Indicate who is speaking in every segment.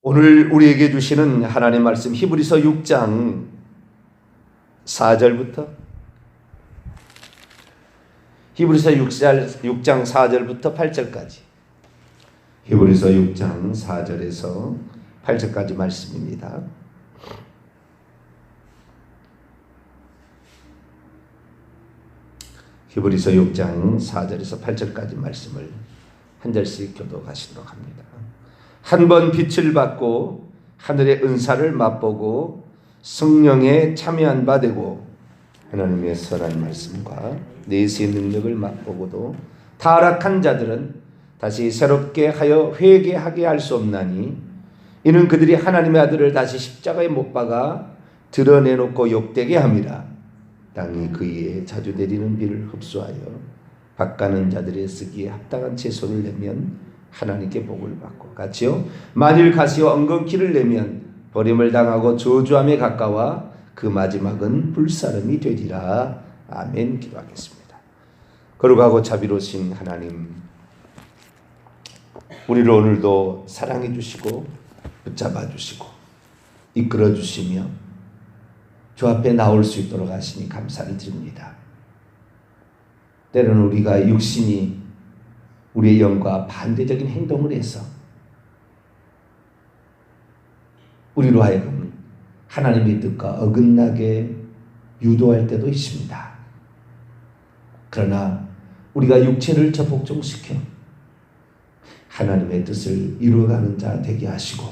Speaker 1: 오늘 우리에게 주시는 하나님 말씀 히브리서 6장 4절부터 히브리서 6장 4절부터 8절까지 히브리서 6장 4절에서 8절까지 말씀입니다. 히브리서 6장 4절에서 8절까지 말씀을 한 절씩 교독하시도록 합니다. 한 번 빛을 받고 하늘의 은사를 맛보고 성령에 참여한 바 되고 하나님의 선한 말씀과 내세의 능력을 맛보고도 타락한 자들은 다시 새롭게 하여 회개하게 할 수 없나니 이는 그들이 하나님의 아들을 다시 십자가에 못 박아 드러내놓고 욕되게 함이라. 땅이 그이에 자주 내리는 비를 흡수하여 밭가는 자들의 쓰기에 합당한 채소를 내면 하나님께 복을 받고 같이요. 만일 가시와 엉겅퀴를 내면 버림을 당하고 저주함에 가까워 그 마지막은 불사름이 되리라. 아멘. 기도하겠습니다. 거룩하고 자비로우신 하나님, 우리를 오늘도 사랑해 주시고 붙잡아 주시고 이끌어 주시며 주 앞에 나올 수 있도록 하시니 감사를 드립니다. 때로는 우리가 육신이 우리의 영과 반대적인 행동을 해서 우리로 하여금 하나님의 뜻과 어긋나게 유도할 때도 있습니다. 그러나 우리가 육체를 접복종시켜 하나님의 뜻을 이루어가는 자 되게 하시고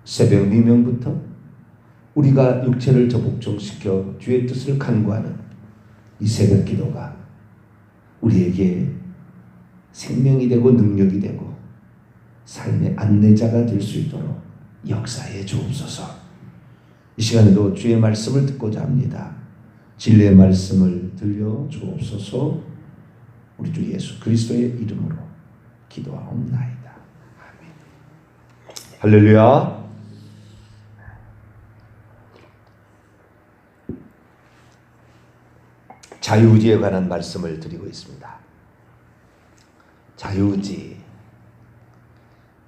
Speaker 1: 새벽 미명부터 우리가 육체를 접복종시켜 주의 뜻을 간구하는 이 새벽 기도가 우리에게 생명이 되고 능력이 되고 삶의 안내자가 될 수 있도록 역사해 주옵소서. 이 시간에도 주의 말씀을 듣고자 합니다. 진리의 말씀을 들려 주옵소서. 우리 주 예수 그리스도의 이름으로 기도하옵나이다. 아멘. 할렐루야. 자유의지에 관한 말씀을 드리고 있습니다. 자유의지.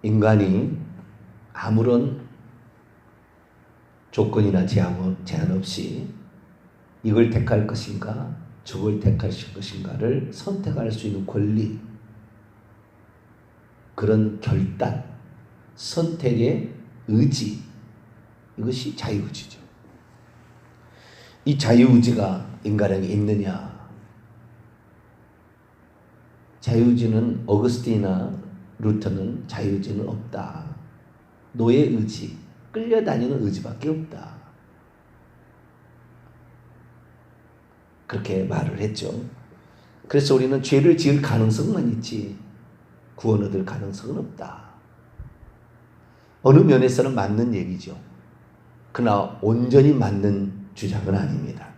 Speaker 1: 인간이 아무런 조건이나 제한 없이 이걸 택할 것인가 저걸 택할 것인가를 선택할 수 있는 권리, 그런 결단, 선택의 의지, 이것이 자유의지죠. 이 자유의지가 인간에게 있느냐? 자유의지는 어거스틴이나 루터는 자유의지는 없다. 노예 의지, 끌려다니는 의지밖에 없다. 그렇게 말을 했죠. 그래서 우리는 죄를 지을 가능성만 있지 구원 얻을 가능성은 없다. 어느 면에서는 맞는 얘기죠. 그러나 온전히 맞는 주장은 아닙니다.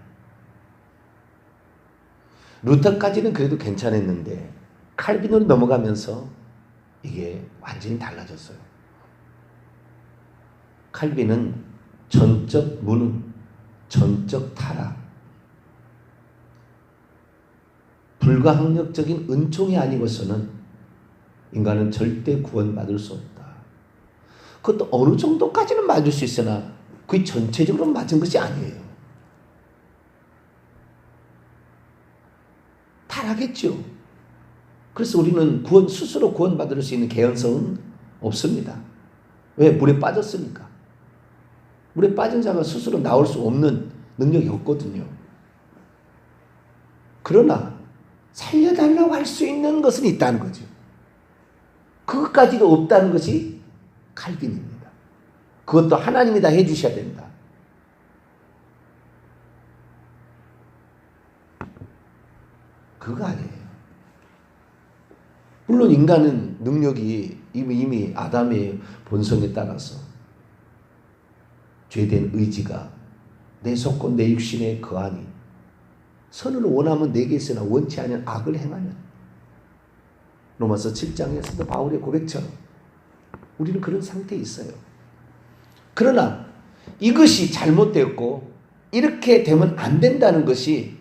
Speaker 1: 루터까지는 그래도 괜찮았는데 칼빈으로 넘어가면서 이게 완전히 달라졌어요. 칼빈은 전적 무능, 전적 타락, 불가항력적인 은총이 아니고서는 인간은 절대 구원받을 수 없다. 그것도 어느 정도까지는 맞을 수 있으나 그게 전체적으로 맞은 것이 아니에요. 타락했죠. 그래서 우리는 스스로 구원받을 수 있는 개연성은 없습니다. 왜? 물에 빠졌으니까. 물에 빠진 자가 스스로 나올 수 없는 능력이 없거든요. 그러나 살려달라고 할 수 있는 것은 있다는 거죠. 그것까지도 없다는 것이 칼빈입니다. 그것도 하나님이 다 해주셔야 된다. 그거 아니에요. 물론 인간은 능력이 이미 아담의 본성에 따라서 죄된 의지가 내 속고 내 육신에 거하니 선을 원하면 내게 있으나 원치 않으면 악을 행하는, 로마서 7장에서도 바울의 고백처럼 우리는 그런 상태에 있어요. 그러나 이것이 잘못되었고 이렇게 되면 안 된다는 것이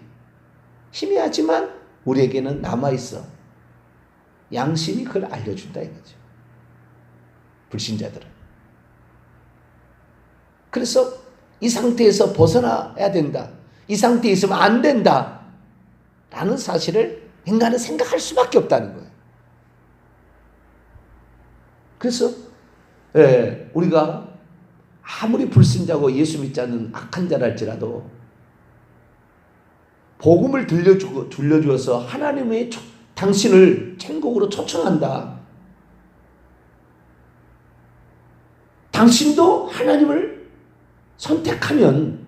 Speaker 1: 희미하지만 우리에게는 남아있어. 양심이 그걸 알려준다 이거죠. 불신자들은. 그래서 이 상태에서 벗어나야 된다. 이 상태에 있으면 안 된다. 라는 사실을 인간은 생각할 수밖에 없다는 거예요. 그래서 우리가 아무리 불신자고 예수 믿지 않는 악한 자랄지라도 복음을 들려주어서 하나님의 당신을 천국으로 초청한다. 당신도 하나님을 선택하면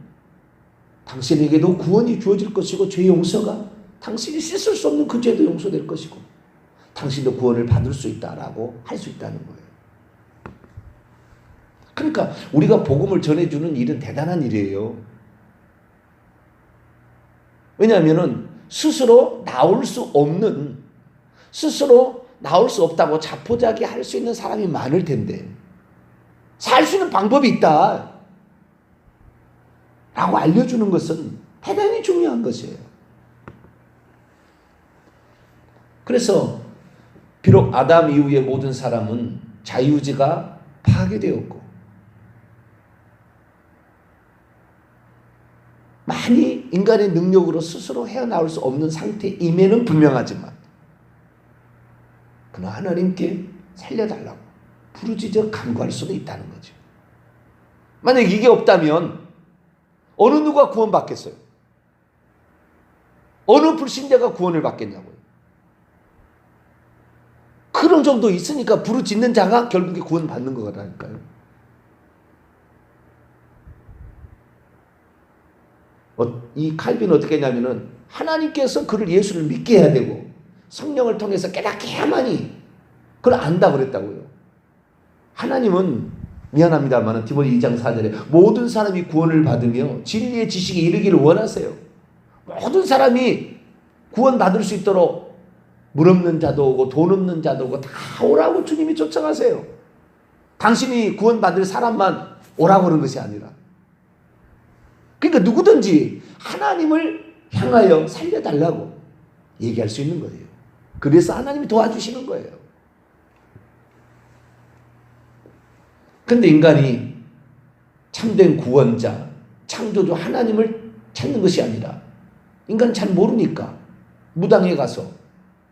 Speaker 1: 당신에게도 구원이 주어질 것이고 죄 용서가 당신이 씻을 수 없는 그 죄도 용서될 것이고 당신도 구원을 받을 수 있다라고 할 수 있다는 거예요. 그러니까 우리가 복음을 전해주는 일은 대단한 일이에요. 왜냐하면 스스로 나올 수 없다고 자포자기 할 수 있는 사람이 많을 텐데 살 수 있는 방법이 있다 라고 알려주는 것은 대단히 중요한 것이에요. 그래서 비록 아담 이후의 모든 사람은 자유의지가 파괴되었고 많이 인간의 능력으로 스스로 헤어나올 수 없는 상태임에는 분명하지만 그러나 하나님께 살려달라고 부르짖어 간구할 수도 있다는 거죠. 만약 이게 없다면 어느 누가 구원받겠어요? 어느 불신자가 구원을 받겠냐고요. 그런 정도 있으니까 부르짖는 자가 결국에 구원받는 거라니까요. 이 칼빈은 어떻게 했냐면은 하나님께서 그를 예수를 믿게 해야 되고 성령을 통해서 깨닫게 해야만이 그걸 안다 그랬다고요. 하나님은 미안합니다만 디모데 2장 4절에 모든 사람이 구원을 받으며 진리의 지식에 이르기를 원하세요. 모든 사람이 구원받을 수 있도록 물 없는 자도 오고 돈 없는 자도 오고 다 오라고 주님이 초청하세요. 당신이 구원받을 사람만 오라고 그런 것이 아니라 그러니까 누구든지 하나님을 향하여 살려달라고 얘기할 수 있는 거예요. 그래서 하나님이 도와주시는 거예요. 그런데 인간이 참된 구원자, 창조주 하나님을 찾는 것이 아니라 인간은 잘 모르니까 무당에 가서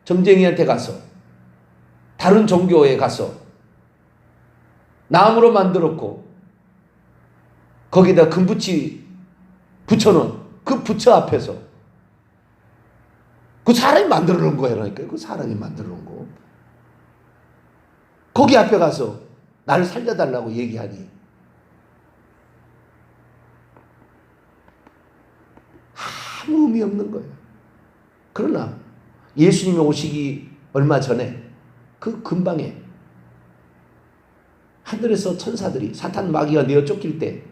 Speaker 1: 점쟁이한테 가서 다른 종교에 가서 나무로 만들었고 거기다 금붙이 붙여놓은 그 부처 앞에서 그 사람이 만들어 놓은 거라니까요. 그 사람이 만들어 놓은 거. 거기 앞에 가서 나를 살려달라고 얘기하니 아무 의미 없는 거예요. 그러나 예수님이 오시기 얼마 전에 그 근방에 하늘에서 천사들이 사탄 마귀가 내어 쫓길 때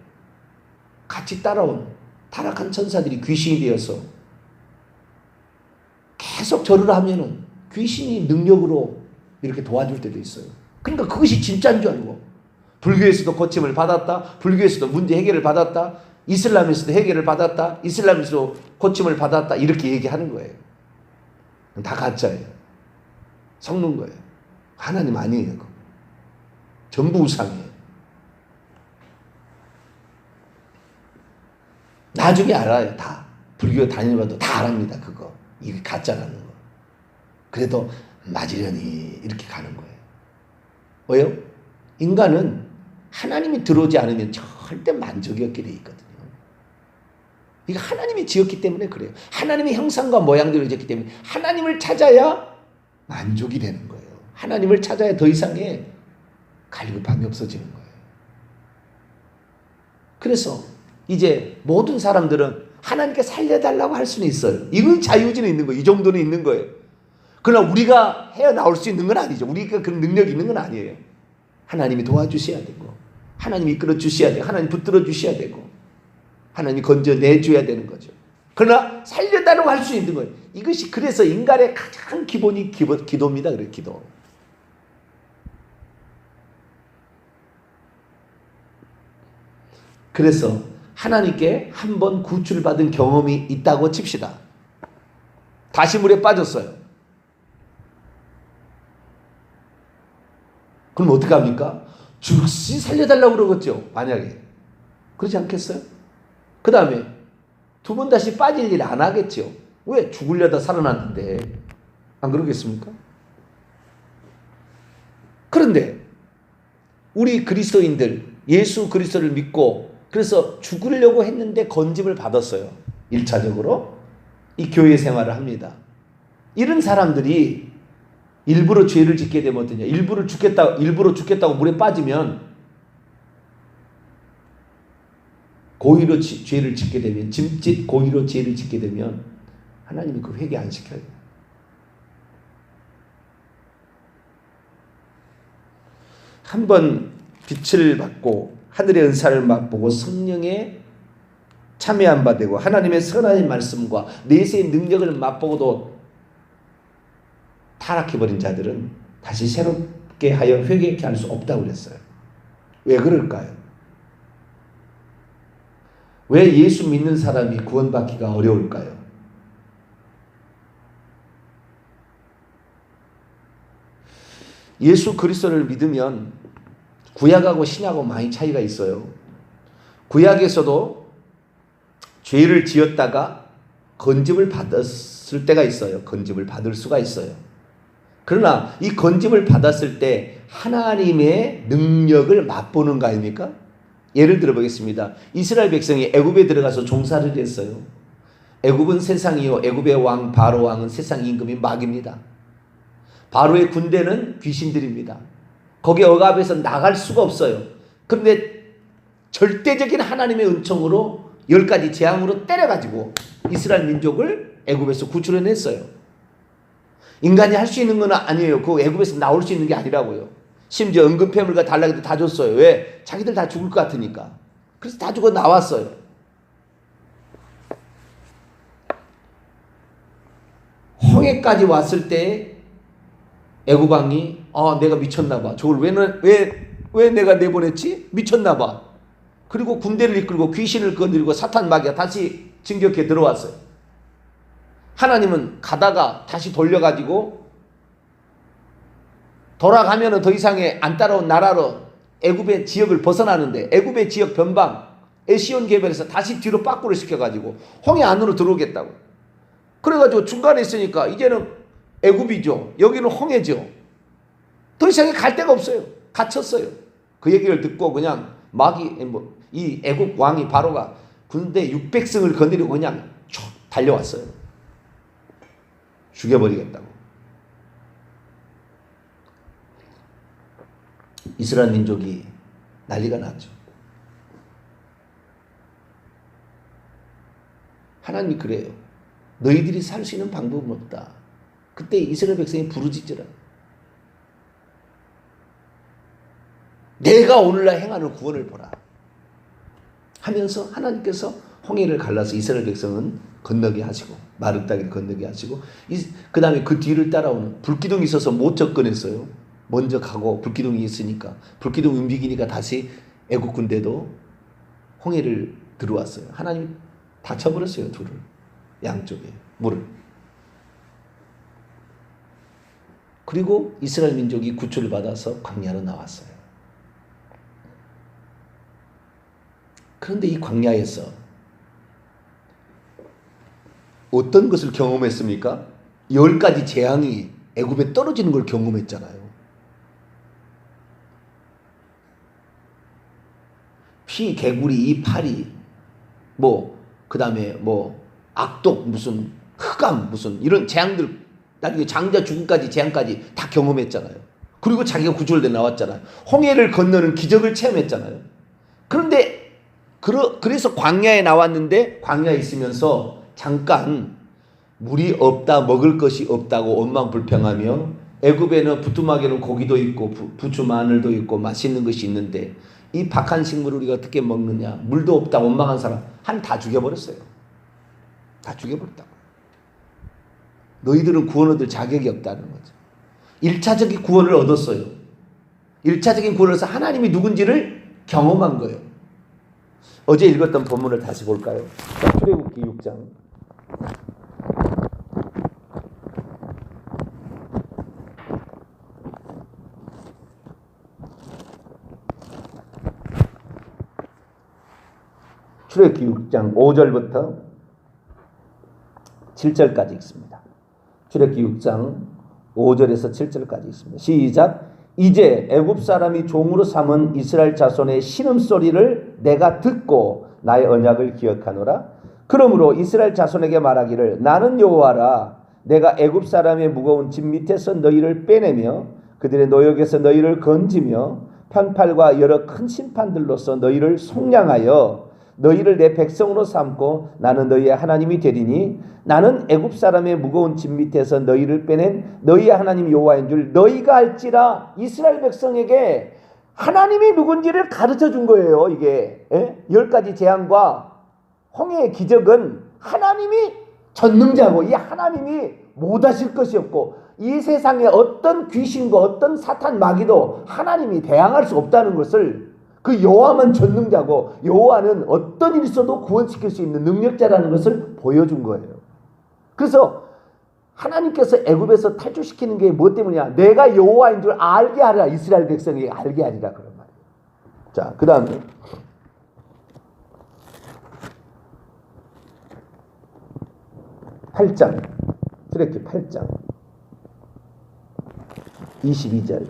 Speaker 1: 같이 따라온 타락한 천사들이 귀신이 되어서 계속 절을 하면은 귀신이 능력으로 이렇게 도와줄 때도 있어요. 그러니까 그것이 진짜인 줄 알고 불교에서도 고침을 받았다. 불교에서도 문제 해결을 받았다. 이슬람에서도 해결을 받았다. 이슬람에서도 고침을 받았다. 이렇게 얘기하는 거예요. 다 가짜예요. 섞는 거예요. 하나님 아니에요. 전부 우상이에요. 나중에 알아요. 다. 불교 다니면도 다 알합니다. 그거. 이게 가짜라는 거. 그래도 맞으려니 이렇게 가는 거예요. 왜요? 인간은 하나님이 들어오지 않으면 절대 만족이 없게 돼 있거든요. 이거 하나님이 지었기 때문에 그래요. 하나님의 형상과 모양대로 지었기 때문에 하나님을 찾아야 만족이 되는 거예요. 하나님을 찾아야 더 이상의 갈급함이 없어지는 거예요. 그래서 이제 모든 사람들은 하나님께 살려달라고 할 수는 있어요. 이건 자유의지는 있는 거예요. 이 정도는 있는 거예요. 그러나 우리가 헤어나올 수 있는 건 아니죠. 우리가 그런 능력이 있는 건 아니에요. 하나님이 도와주셔야 되고 하나님이 이끌어 주셔야 되고 하나님 붙들어 주셔야 되고 하나님이 건져내줘야 되는 거죠. 그러나 살려달라고 할 수 있는 거예요. 이것이 그래서 인간의 가장 기본이 기도입니다. 그래요. 기도. 그래서 하나님께 한 번 구출받은 경험이 있다고 칩시다. 다시 물에 빠졌어요. 그럼 어떡합니까? 즉시 살려달라고 그러겠죠. 만약에. 그렇지 않겠어요? 그 다음에 두 번 다시 빠질 일 안 하겠죠. 왜? 죽으려다 살아났는데. 안 그러겠습니까? 그런데 우리 그리스도인들 예수 그리스도를 믿고 그래서 죽으려고 했는데 건짐을 받았어요. 1차적으로 이 교회 생활을 합니다. 이런 사람들이 일부러 죄를 짓게 되면 어떠냐? 일부러 죽겠다고 물에 빠지면 고의로 죄를 짓게 되면 짐짓 고의로 죄를 짓게 되면 하나님이 그 회개 안 시켜요. 한번 빛을 받고 하늘의 은사를 맛보고 성령에 참여한 바 되고 하나님의 선한 말씀과 내세의 능력을 맛보고도 타락해버린 자들은 다시 새롭게 하여 회개케 할 수 없다고 그랬어요. 왜 그럴까요? 왜 예수 믿는 사람이 구원받기가 어려울까요? 예수 그리스도를 믿으면 구약하고 신약하고 많이 차이가 있어요. 구약에서도 죄를 지었다가 건짐을 받았을 때가 있어요. 건짐을 받을 수가 있어요. 그러나 이 건짐을 받았을 때 하나님의 능력을 맛보는 거 아닙니까? 예를 들어 보겠습니다. 이스라엘 백성이 애굽에 들어가서 종살이를 했어요. 애굽은 세상이요, 애굽의 왕 바로 왕은 세상 임금인 마귀입니다. 바로의 군대는 귀신들입니다. 거기에 억압해서 나갈 수가 없어요. 그런데 절대적인 하나님의 은총으로 10가지 재앙으로 때려가지고 이스라엘 민족을 애굽에서 구출해냈어요. 인간이 할 수 있는 건 아니에요. 그 애굽에서 나올 수 있는 게 아니라고요. 심지어 은근패물과 달라기도 다 줬어요. 왜? 자기들 다 죽을 것 같으니까. 그래서 다 주고 나왔어요. 홍해까지 왔을 때 애굽 왕이 내가 미쳤나 봐. 저걸 왜 내가 내보냈지? 미쳤나 봐. 그리고 군대를 이끌고 귀신을 건드리고 사탄 마귀가 다시 진격해 들어왔어요. 하나님은 가다가 다시 돌려가지고 돌아가면은 더 이상의 안 따라온 나라로 애굽의 지역을 벗어나는데 애굽의 지역 변방 에시온 개별에서 다시 뒤로 빠꾸를 시켜가지고 홍해 안으로 들어오겠다고. 그래가지고 중간에 있으니까 이제는 애굽이죠. 여기는 홍해죠. 더 이상에 갈 데가 없어요. 갇혔어요. 그 얘기를 듣고 그냥 이 애굽 왕이 바로가 군대 600승을 거느리고 그냥 쭉 달려왔어요. 죽여버리겠다고. 이스라엘 민족이 난리가 났죠. 하나님이 그래요. 너희들이 살 수 있는 방법은 없다. 그때 이스라엘 백성이 부르짖으라. 내가 오늘날 행하는 구원을 보라. 하면서 하나님께서 홍해를 갈라서 이스라엘 백성은 건너게 하시고 마른 땅을 건너게 하시고 그 다음에 그 뒤를 따라오는 불기둥이 있어서 못 접근했어요. 먼저 가고 불기둥이 있으니까 불기둥 움직이니까 다시 애국 군대도 홍해를 들어왔어요. 하나님이 닫혀버렸어요. 둘을 양쪽에 물을. 그리고 이스라엘 민족이 구출을 받아서 광야로 나왔어요. 그런데 이 광야에서 어떤 것을 경험했습니까? 10가지 재앙이 애굽에 떨어지는 걸 경험했잖아요. 피, 개구리, 이파리, 그 다음에 악독, 무슨 흑암, 무슨 이런 재앙들, 나중에 장자 죽음까지 재앙까지 다 경험했잖아요. 그리고 자기가 구출돼 나왔잖아요. 홍해를 건너는 기적을 체험했잖아요. 그런데 그래서 광야에 나왔는데 광야에 있으면서 잠깐 물이 없다, 먹을 것이 없다고 원망불평하며 애굽에는 부뚜막에는 고기도 있고 부추 마늘도 있고 맛있는 것이 있는데 이 박한 식물을 우리가 어떻게 먹느냐, 물도 없다 원망한 사람 다 죽여버렸어요. 다 죽여버렸다고. 너희들은 구원 얻을 자격이 없다는 거죠. 1차적인 구원을 얻었어요. 1차적인 구원을 얻어서 하나님이 누군지를 경험한 거예요. 어제 읽었던 본문을 다시 볼까요? 출애굽기 6장. 출애굽기 6장 5절부터 7절까지 있습니다. 출애굽기 6장 5절에서 7절까지 있습니다. 시작. 이제 애굽 사람이 종으로 삼은 이스라엘 자손의 신음소리를 내가 듣고 나의 언약을 기억하노라. 그러므로 이스라엘 자손에게 말하기를 나는 여호와라. 내가 애굽 사람의 무거운 짐 밑에서 너희를 빼내며 그들의 노역에서 너희를 건지며 편팔과 여러 큰 심판들로서 너희를 속량하여 너희를 내 백성으로 삼고 나는 너희의 하나님이 되리니 나는 애굽 사람의 무거운 짐 밑에서 너희를 빼낸 너희의 하나님 여호와인 줄 너희가 알지라. 이스라엘 백성에게 하나님이 누군지를 가르쳐 준 거예요. 이게 10가지 재앙과 홍해의 기적은 하나님이 전능자고 이 하나님이 못하실 것이 없고 이 세상에 어떤 귀신과 어떤 사탄 마귀도 하나님이 대항할 수 없다는 것을 그 여호와만 전능자고 여호와는 어떤 일이 있어도 구원시킬 수 있는 능력자라는 것을 보여준 거예요. 그래서 하나님께서 애굽에서 탈출시키는 게 뭐 때문이냐? 내가 여호와인 줄 알게 하라. 이스라엘 백성에게 알게 하리라 그런 말이에요. 자, 그 다음에 8장 출애굽기 8장 22절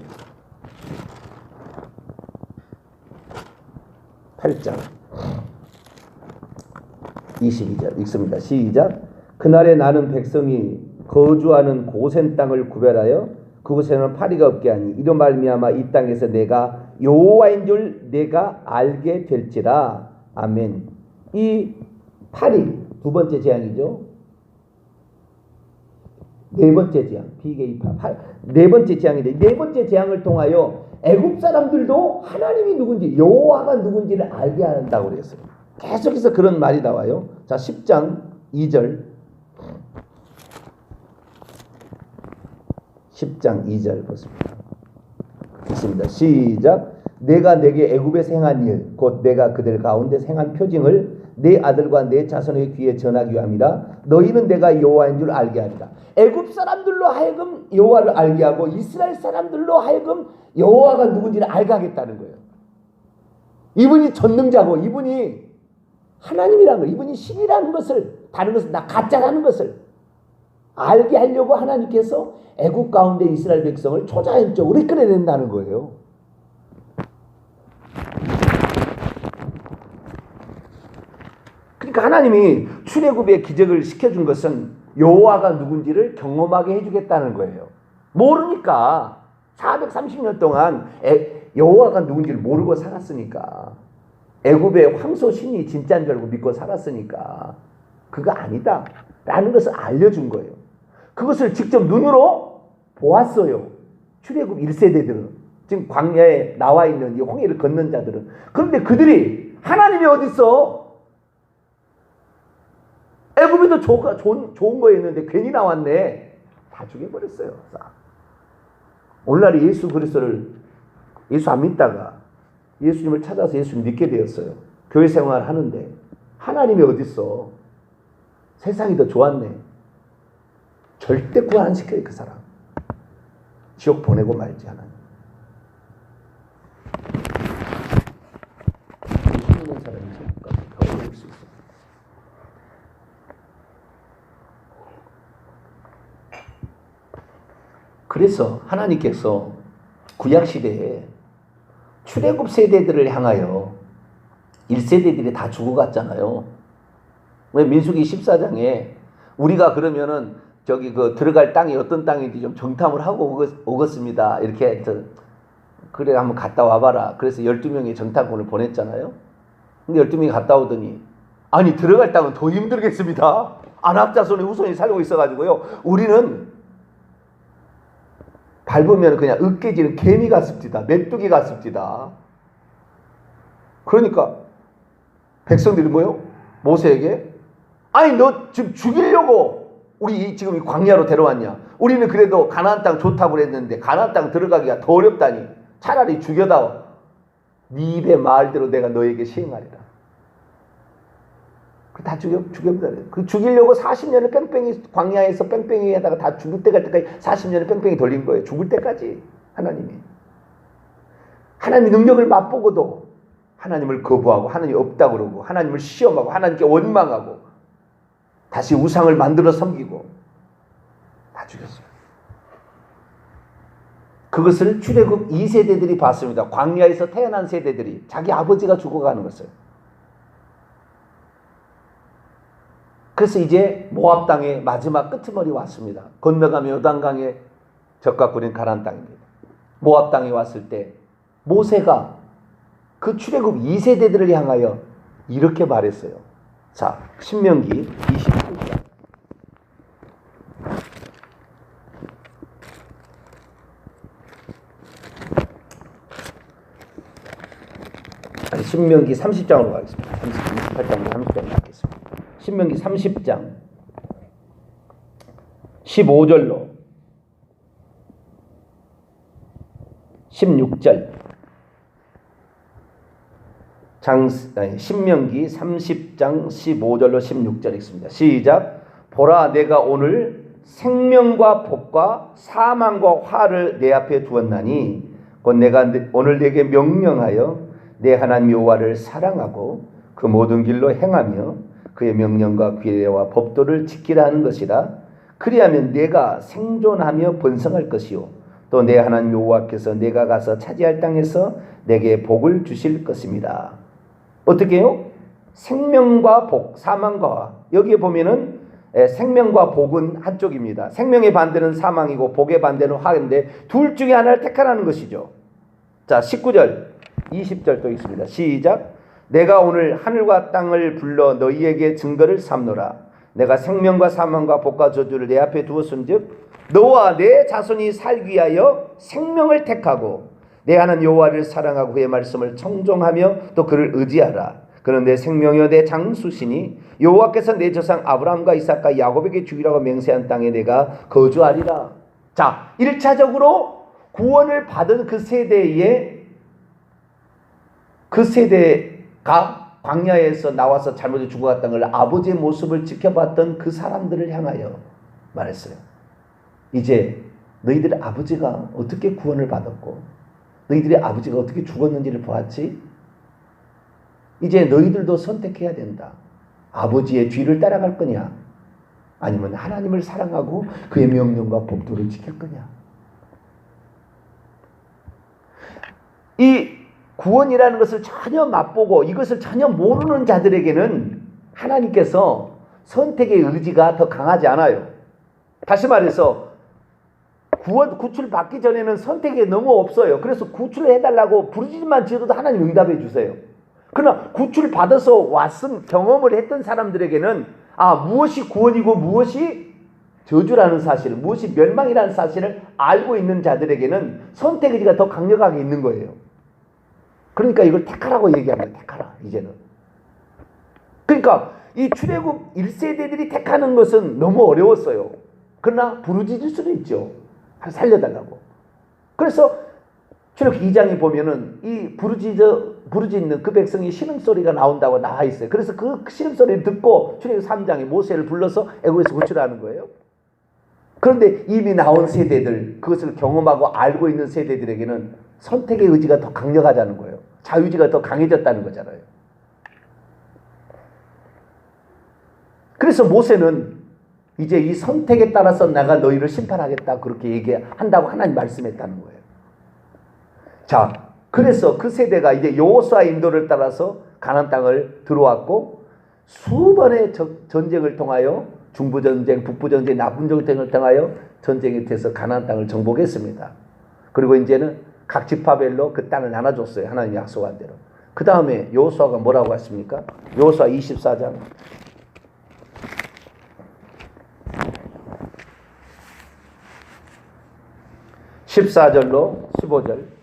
Speaker 1: 8장 22절 읽습니다. 시작. 그날에 나는 백성이 거주하는 고센 땅을 구별하여 그곳에는 파리가 없게 하니 이로 말미암아 이 땅에서 내가 여호와인 줄 내가 알게 될지라. 아멘. 이 파리 두 번째 재앙이죠. 네 번째 재앙 비계이파 네 번째 재앙인데 네 번째 재앙을 통하여 애굽 사람들도 하나님이 누군지 여호와가 누군지를 알게 한다고 그랬어요. 계속해서 그런 말이 나와요. 자, 10장 2절 10장 2절 보십니다. 있습니다. 시작. 내가 내게 애굽에서 행한 일 곧 내가 그들 가운데 행한 표징을 내 아들과 내 자손의 귀에 전하기 함이라. 너희는 내가 여호와인 줄 알게 하리라. 애굽 사람들로 하여금 여호와를 알게 하고 이스라엘 사람들로 하여금 여호와가 누군지를 알게 하겠다는 거예요. 이분이 전능자고 이분이 하나님이라는 걸, 이분이 신이라는 것을, 다른 것은 다 가짜라는 것을 알게 하려고 하나님께서 애굽 가운데 이스라엘 백성을 초자연적으로 이끌어낸다는 거예요. 그러니까 하나님이 출애굽의 기적을 시켜준 것은 여호와가 누군지를 경험하게 해주겠다는 거예요. 모르니까 430년 동안 여호와가 누군지를 모르고 살았으니까 애굽의 황소 신이 진짜인 줄 알고 믿고 살았으니까 그거 아니다 라는 것을 알려준 거예요. 그것을 직접 눈으로 보았어요. 출애굽 1세대들은 지금 광야에 나와 있는 이 홍해를 걷는 자들은. 그런데 그들이 하나님이 어디 있어? 애굽에도 좋은 거였는데 괜히 나왔네. 다 죽여버렸어요. 오늘날 예수 그리스도를 예수 안 믿다가 예수님을 찾아서 예수님 믿게 되었어요. 교회 생활 하는데 하나님이 어디 있어? 세상이 더 좋았네. 절대 구원 안 시켜요. 그 사람 지옥 보내고 말지. 하나님 믿는 사람이 지옥까지 가버릴 수 있어요. 그래서 하나님께서 구약시대에 출애굽 세대들을 향하여 1세대들이 다 죽어갔잖아요. 왜 민수기 14장에 우리가 그러면은 저기 그 들어갈 땅이 어떤 땅인지 좀 정탐을 하고 오겠습니다. 이렇게 그래 한번 갔다 와봐라. 그래서 12명의 정탐꾼을 보냈잖아요. 근데 12명이 갔다 오더니 아니 들어갈 땅은 더 힘들겠습니다. 안압자손의 후손이 살고 있어가지고요. 우리는 밟으면 그냥 으깨지는 개미 같습니다. 메뚜기 같습니다. 그러니까 백성들이 뭐요? 모세에게 아니 너 지금 죽이려고 우리 지금 광야로 데려왔냐? 우리는 그래도 가나안 땅 좋다고 그랬는데 가나안 땅 들어가기가 더 어렵다니 차라리 죽여다오. 네 입의 말대로 내가 너에게 시행하리라. 다 죽여버려요. 그 죽이려고 40년을 뺑뺑이 광야에서 뺑뺑이 하다가 다 죽을 때 갈 때까지 40년을 뺑뺑이 돌린 거예요. 죽을 때까지 하나님이 능력을 맛보고도 하나님을 거부하고 하나님이 없다고 그러고 하나님을 시험하고 하나님께 원망하고 다시 우상을 만들어 섬기고 다 죽였어요. 그것을 출애굽 2세대들이 봤습니다. 광야에서 태어난 세대들이 자기 아버지가 죽어가는 것을. 그래서 이제 모압 땅의 마지막 끄트머리 왔습니다. 건너가며 요단강에 적각구린 가나안 땅입니다. 모압 땅에 왔을 때 모세가 그 출애굽 2세대들을 향하여 이렇게 말했어요. 자, 신명기 28장. 신명기 30장으로 가겠습니다. 28장으로 30장으로 가겠습니다. 신명기 30장 15절로 16절. 신명기 30장 15절로 16절 읽습니다. 시작. 보라, 내가 오늘 생명과 복과 사망과 화를 내 앞에 두었나니 곧 내가 오늘 내게 명령하여 내 하나님 여호와를 사랑하고 그 모든 길로 행하며 그의 명령과 규례와 법도를 지키라 하는 것이라. 그리하면 내가 생존하며 번성할 것이요 또 내 하나님 여호와께서 내가 가서 차지할 땅에서 내게 복을 주실 것입니다. 어떻게 해요? 생명과 복, 사망과 화. 여기에 보면은 생명과 복은 한쪽입니다. 생명의 반대는 사망이고 복의 반대는 화인데 둘 중에 하나를 택하라는 것이죠. 자, 19절 20절 또 있습니다. 시작. 내가 오늘 하늘과 땅을 불러 너희에게 증거를 삼노라. 내가 생명과 사망과 복과 저주를 내 앞에 두었은즉 너와 내 자손이 살기 위하여 생명을 택하고 내 하나님 여호와를 사랑하고 그의 말씀을 청종하며 또 그를 의지하라. 그는 내 생명이요 내 장수시니 여호와께서 내 조상 아브라함과 이삭과 야곱에게 주기라고 맹세한 땅에 내가 거주하리라. 자, 1차적으로 구원을 받은 그 세대가 광야에서 나와서 잘못해 죽어갔던 걸 아버지의 모습을 지켜봤던 그 사람들을 향하여 말했어요. 이제 너희들의 아버지가 어떻게 구원을 받았고 너희들의 아버지가 어떻게 죽었는지를 보았지? 이제 너희들도 선택해야 된다. 아버지의 뒤를 따라갈 거냐? 아니면 하나님을 사랑하고 그의 명령과 법도를 지킬 거냐? 이 구원이라는 것을 전혀 맛보고 이것을 전혀 모르는 자들에게는 하나님께서 선택의 의지가 더 강하지 않아요. 다시 말해서 구출 받기 전에는 선택이 너무 없어요. 그래서 구출을 해달라고 부르짖만 지어도 하나님 응답해 주세요. 그러나 구출 받아서 왔음 경험을 했던 사람들에게는 무엇이 구원이고 무엇이 저주라는 사실을, 무엇이 멸망이라는 사실을 알고 있는 자들에게는 선택 의지가 더 강력하게 있는 거예요. 그러니까 이걸 택하라고 얘기합니다. 택하라 이제는. 그러니까 이 출애굽 1세대들이 택하는 것은 너무 어려웠어요. 그러나 부르짖을 수는 있죠. 살려달라고. 그래서 출애굽 2장에 보면은 이 부르짖는 그 백성이 신음소리가 나온다고 나와 있어요. 그래서 그 신음소리를 듣고 출애굽 3장에 모세를 불러서 애굽에서 구출하는 거예요. 그런데 이미 나온 세대들, 그것을 경험하고 알고 있는 세대들에게는 선택의 의지가 더 강력하다는 거예요. 자유의지가 더 강해졌다는 거잖아요. 그래서 모세는 이제 이 선택에 따라서 내가 너희를 심판하겠다 그렇게 얘기한다고 하나님 말씀했다는 거예요. 자, 그래서 그 세대가 이제 여호수아의 인도를 따라서 가나안 땅을 들어왔고 수번의 전쟁을 통하여 중부전쟁, 북부전쟁, 남부전쟁을 통하여 전쟁에 돼서 가나안 땅을 정복했습니다. 그리고 이제는 각 지파별로 그 땅을 나눠줬어요. 하나님 약속한 대로. 그 다음에 여호수아가 뭐라고 했습니까? 여호수아 24장 14절로 15절.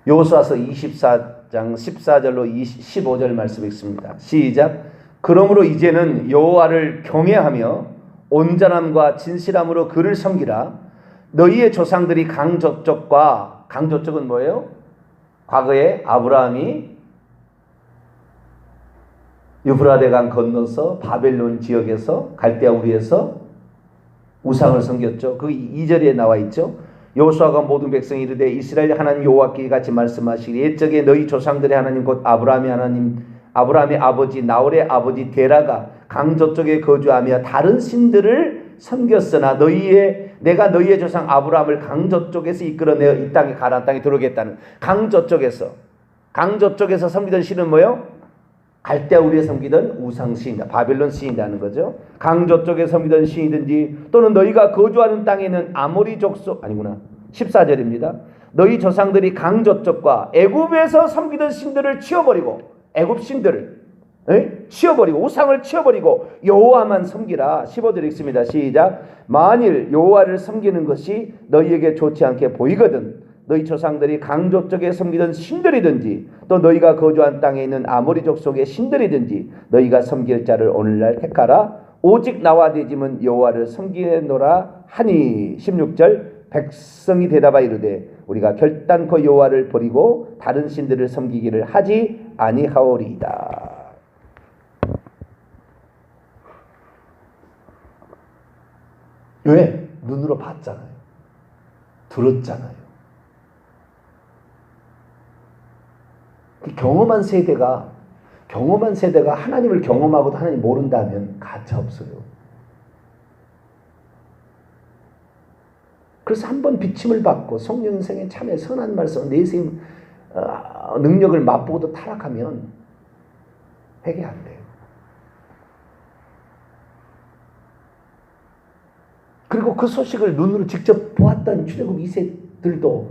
Speaker 1: 여호수아서 24장 14절로 15절 말씀 읽습니다. 시작. 그러므로 이제는 여호와를 경외하며 온전함과 진실함으로 그를 섬기라. 너희의 조상들이 강저쪽은 뭐예요? 과거에 아브라함이 유브라데강 건너서 바벨론 지역에서 갈대아 우리에서 우상을 섬겼죠. 그 2절에 나와 있죠. 여호수아가 모든 백성이 이르되 이스라엘 하나님 여호와께 같이 말씀하시기를 옛적에 너희 조상들의 하나님 곧 아브라함의 하나님 아브라함의 아버지 나홀의 아버지 데라가 강 저쪽에 거주하며 다른 신들을 섬겼으나 내가 너희의 조상 아브라함을 강 저쪽에서 이끌어내어 이 땅에 가나안 땅에 들어오겠다는 강 저쪽에서 섬기던 신은 뭐예요? 갈대아 우리에 섬기던 우상 신이다. 바벨론 신이라는 거죠. 강 저쪽에 섬기던 신이든지 또는 너희가 거주하는 땅에는 아모리 족속 14절입니다. 너희 조상들이 강 저쪽과 애굽에서 섬기던 신들을 치워버리고 애굽 신들을 치워버리고 우상을 치워버리고 여호와만 섬기라. 15절 읽습니다. 시작. 만일 여호와를 섬기는 것이 너희에게 좋지 않게 보이거든 너희 조상들이 강 저쪽에 섬기던 신들이든지 또 너희가 거주한 땅에 있는 아모리 족속의 신들이든지 너희가 섬길 자를 오늘날 택하라. 오직 나와 네 집은 여호와를 섬기노라 하니. 16절. 백성이 대답하여 이르되 우리가 결단코 여호와를 버리고 다른 신들을 섬기기를 하지 아니하오리이다. 왜? 눈으로 봤잖아요. 들었잖아요. 경험한 세대가 하나님을 경험하고도 하나님 모른다면 가차 없어요. 그래서 한번 비침을 받고 성령 인생에 참여 선한 말씀 내세임 능력을 맛보고도 타락하면 회개 안 돼요. 그리고 그 소식을 눈으로 직접 보았던 출애굽 2세들도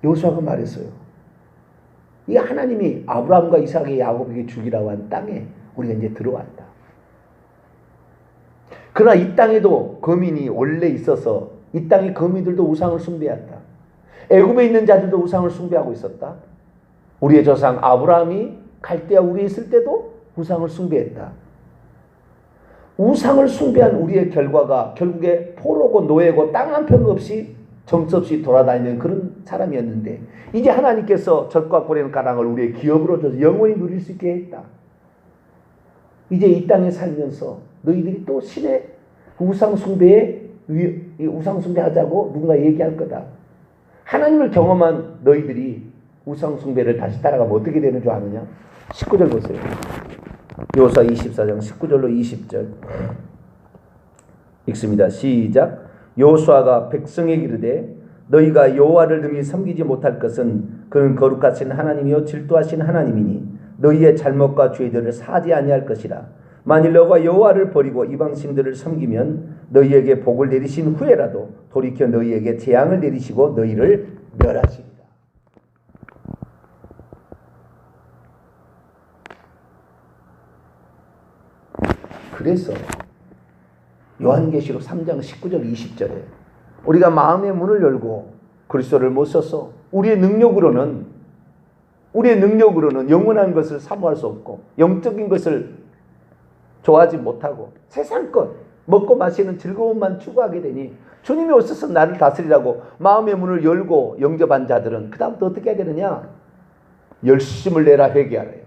Speaker 1: 여호수아가 말했어요. 이 하나님이 아브라함과 이삭에게 야곱에게 주기라고 한 땅에 우리가 이제 들어왔다. 그러나 이 땅에도 거민이 원래 있어서 이 땅의 거민들도 우상을 숭배했다. 애굽에 있는 자들도 우상을 숭배하고 있었다. 우리의 조상 아브라함이 갈대아 우리에 있을 때도 우상을 숭배했다. 우상을 숭배한 우리의 결과가 결국에 포로고 노예고 땅 한 평 없이 정처없이 돌아다니는 그런 사람이었는데 이제 하나님께서 젖과 꿀의 가랑을 우리의 기업으로 줘서 영원히 누릴 수 있게 했다. 이제 이 땅에 살면서 너희들이 또 신의 우상 숭배하자고 누군가 얘기할 거다. 하나님을 경험한 너희들이 우상 숭배를 다시 따라가면 어떻게 되는 줄 아느냐? 19절 보세요. 여호수아 24장 19절로 20절 읽습니다. 시작. 여호수아가 백성에게 이르되 너희가 여호와를 능히 섬기지 못할 것은 그는 거룩하신 하나님이요 질투하신 하나님이니 너희의 잘못과 죄들을 사지 아니할 것이라. 만일 너가 여호와를 버리고 이방 신들을 섬기면 너희에게 복을 내리신 후에라도 돌이켜 너희에게 재앙을 내리시고 너희를 멸하시리라. 그래서 요한계시록 3장 19절 20절에 우리가 마음의 문을 열고 그리스도를 못 써서 우리의 능력으로는 영원한 것을 사모할 수 없고 영적인 것을 좋아하지 못하고 세상 것 먹고 마시는 즐거움만 추구하게 되니 주님이 오셔서 나를 다스리라고 마음의 문을 열고 영접한 자들은 그 다음부터 어떻게 해야 되느냐? 열심을 내라 회개하래요.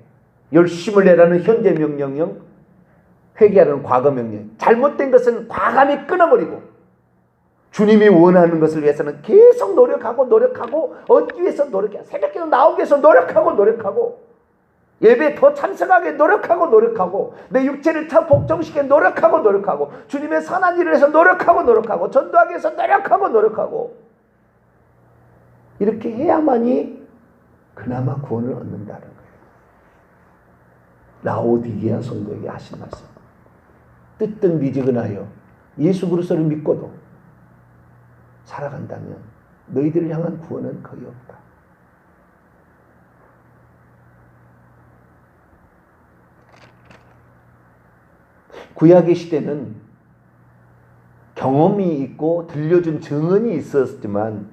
Speaker 1: 열심을 내라는 현재 명령형, 회개하라는 과거 명령. 잘못된 것은 과감히 끊어버리고 주님이 원하는 것을 위해서는 계속 노력하고 얻기 위해서 노력해. 새벽기도 나오기 위해서 노력하고 예배에 더 참석하게 노력하고 내 육체를 더 복종시키게 노력하고 주님의 선한 일을 해서 노력하고 전도하기 위해서 노력하고 이렇게 해야만이 그나마 구원을 얻는다는 거예요. 라오디게아 성도에게 하신 말씀. 뜻든 미지근하여 예수 그리스도를 믿고도 살아간다면 너희들을 향한 구원은 거의 없다. 구약의 시대는 경험이 있고 들려준 증언이 있었지만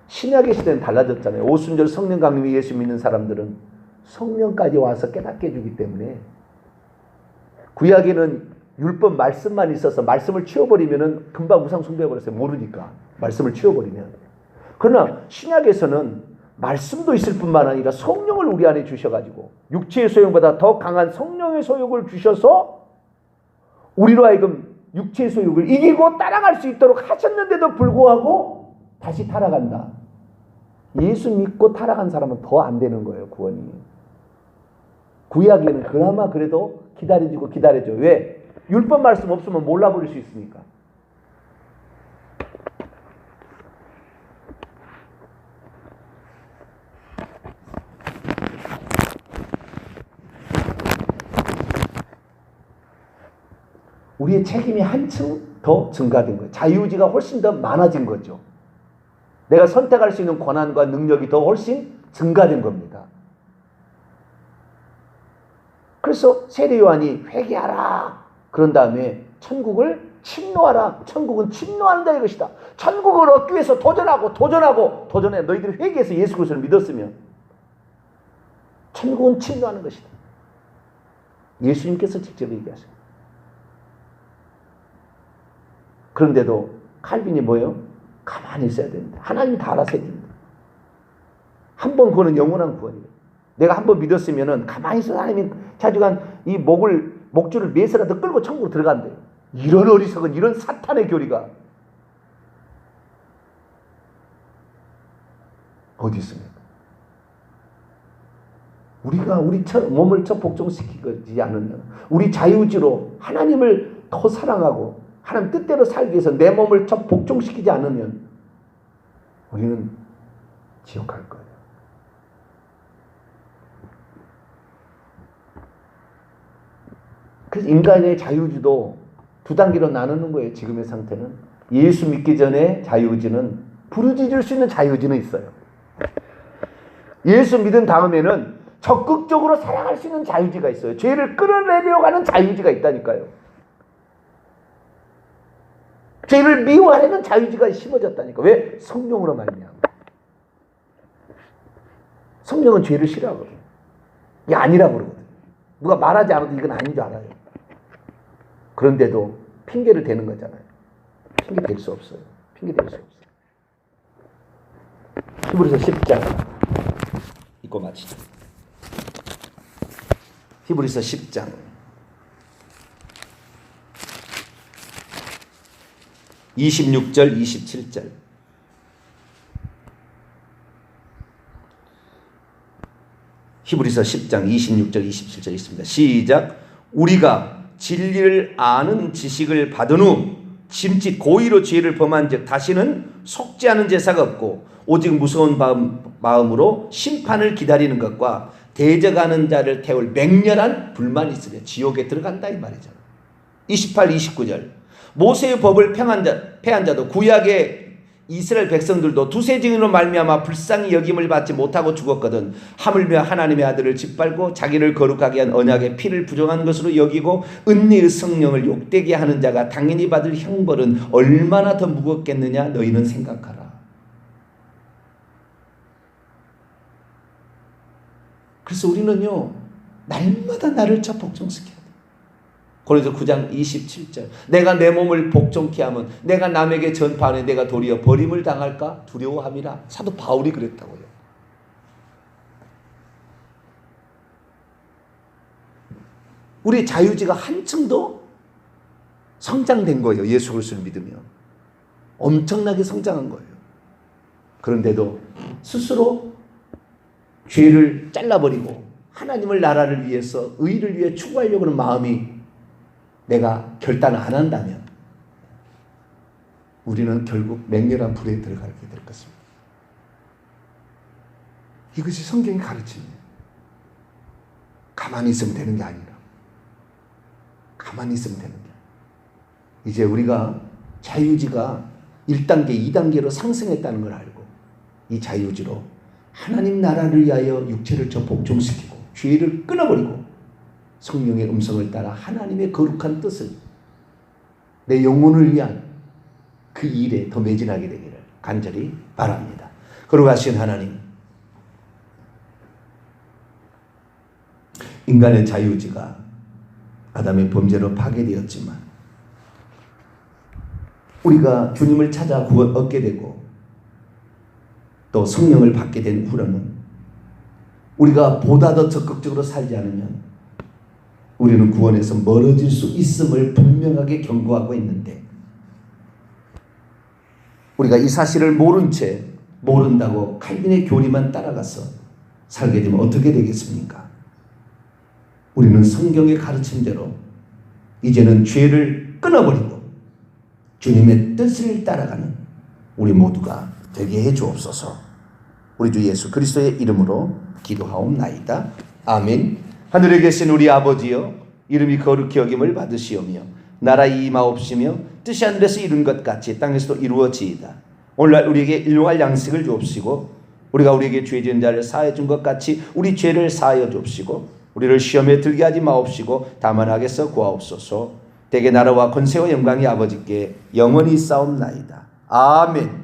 Speaker 1: 신약의 시대는 달라졌잖아요. 오순절 성령 강림이 예수 믿는 사람들은 성령까지 와서 깨닫게 해주기 때문에 구약에는 율법 말씀만 있어서 말씀을 치워버리면 금방 우상 숭배해버렸어요. 모르니까 말씀을 치워버리면. 그러나 신약에서는 말씀도 있을 뿐만 아니라 성령을 우리 안에 주셔가지고 육체의 소욕보다 더 강한 성령의 소욕을 주셔서 우리로 하여금 육체의 소욕을 이기고 따라갈 수 있도록 하셨는데도 불구하고
Speaker 2: 다시 타락한다. 예수 믿고 타락한 사람은 더 안 되는 거예요, 구원이. 구약에는 그나마 그래도 기다려줘. 왜? 율법 말씀 없으면 몰라버릴 수 있으니까. 우리의 책임이 한층 더 증가된 거예요. 자유의지가 훨씬 더 많아진 거죠. 내가 선택할 수 있는 권한과 능력이 더 훨씬 증가된 겁니다. 그래서 세례 요한이 회개하라. 그런 다음에 천국을 침노하라. 천국은 침노한다 이것이다. 천국을 얻기 위해서 도전해. 너희들이 회개해서 예수 그리스도를 믿었으면 천국은 침노하는 것이다. 예수님께서 직접 얘기하세요. 그런데도 칼빈이 뭐예요? 가만히 있어야 됩니다. 하나님이 다 알아서 해줍니다. 한 번 구원은 영원한 구원이에요. 내가 한 번 믿었으면은 가만히 있어 하나님이 자주간 이 목줄을 매서라도 끌고 천국으로 들어간대요. 이런 어리석은 이런 사탄의 교리가 어디 있습니까? 우리가 우리 몸을 복종시키지 않으면, 우리 자유의지로 하나님을 더 사랑하고 하나님 뜻대로 살기 위해서 내 몸을 복종시키지 않으면 우리는 지옥 갈 거예요. 그래서 인간의 자유의지도 두 단계로 나누는 거예요. 지금의 상태는. 예수 믿기 전에 자유의지는, 부르짖을 수 있는 자유의지는 있어요. 예수 믿은 다음에는 적극적으로 사랑할 수 있는 자유의지가 있어요. 죄를 끌어내려고 하는 자유의지가 있다니까요. 죄를 미워하려는 자유의지가 심어졌다니까. 왜? 성령으로 말미암아. 성령은 죄를 싫어하거든요. 이게 아니라고 그러거든요. 누가 말하지 않아도 이건 아닌 줄 알아요. 그런데도 핑계를 대는 거잖아요. 핑계 댈 수 없어요. 핑계 댈 수 없어요. 히브리서 10장 읽고 마치죠. 히브리서 10장 26절 27절. 히브리서 10장 26절 27절 있습니다. 시작. 우리가 진리를 아는 지식을 받은 후 짐짓 고의로 죄를 범한 즉 다시는 속지 않은 제사가 없고 오직 무서운 마음으로 심판을 기다리는 것과 대적하는 자를 태울 맹렬한 불만이 있으며 지옥에 들어간다 이 말이잖아. 28, 29절. 모세의 법을 폐한 자도 구약의 이스라엘 백성들도 두세 증인으로 말미암아 불쌍히 여김을 받지 못하고 죽었거든. 하물며 하나님의 아들을 짓밟고 자기를 거룩하게 한 언약의 피를 부정한 것으로 여기고 은혜의 성령을 욕되게 하는 자가 당연히 받을 형벌은 얼마나 더 무겁겠느냐 너희는 생각하라. 그래서 우리는요 날마다 나를 복종시켜야 돼. 고린도서 9장 27절. 내가 내 몸을 복종케 하면 내가 남에게 전파하는 내가 도리어 버림을 당할까 두려워함이라. 사도 바울이 그랬다고요. 우리 자유지가 한층 더 성장된 거예요. 예수 그리스도를 믿으면 엄청나게 성장한 거예요. 그런데도 스스로 죄를 잘라버리고 하나님을 나라를 위해서 의를 위해 추구하려고 하는 마음이 내가 결단을 안 한다면 우리는 결국 맹렬한 불에 들어가게 될 것입니다. 이것이 성경이 가르칩니다. 가만히 있으면 되는 게 아니라 가만히 있으면 되는 게, 이제 우리가 자유지가 1단계 2단계로 상승했다는 걸 알고 이 자유지로 하나님 나라를 위하여 육체를 복종시키고 죄를 끊어버리고 성령의 음성을 따라 하나님의 거룩한 뜻을 내 영혼을 위한 그 일에 더 매진하게 되기를 간절히 바랍니다. 거룩하신 하나님, 인간의 자유의지가 아담의 범죄로 파괴되었지만 우리가 주님을 찾아 구원 얻게 되고 또 성령을 받게 된 후로는 우리가 보다 더 적극적으로 살지 않으면 우리는 구원에서 멀어질 수 있음을 분명하게 경고하고 있는데 우리가 이 사실을 모른 채 모른다고 칼빈의 교리만 따라가서 살게 되면 어떻게 되겠습니까? 우리는 성경의 가르침대로 이제는 죄를 끊어버리고 주님의 뜻을 따라가는 우리 모두가 되게 해 주옵소서. 우리 주 예수 그리스도의 이름으로 기도하옵나이다. 아멘. 하늘에 계신 우리 아버지여, 이름이 거룩히 여김을 받으시오며 나라 임하옵시며 뜻이 하늘에서 이룬 것 같이 땅에서도 이루어지이다. 오늘날 우리에게 일용할 양식을 주옵시고 우리가 우리에게 죄 지은 자를 사하여 준 것 같이 우리 죄를 사하여 주옵시고 우리를 시험에 들게 하지 마옵시고 다만 악에서 구하옵소서. 대개 나라와 권세와 영광이 아버지께 영원히 싸움나이다. 아멘.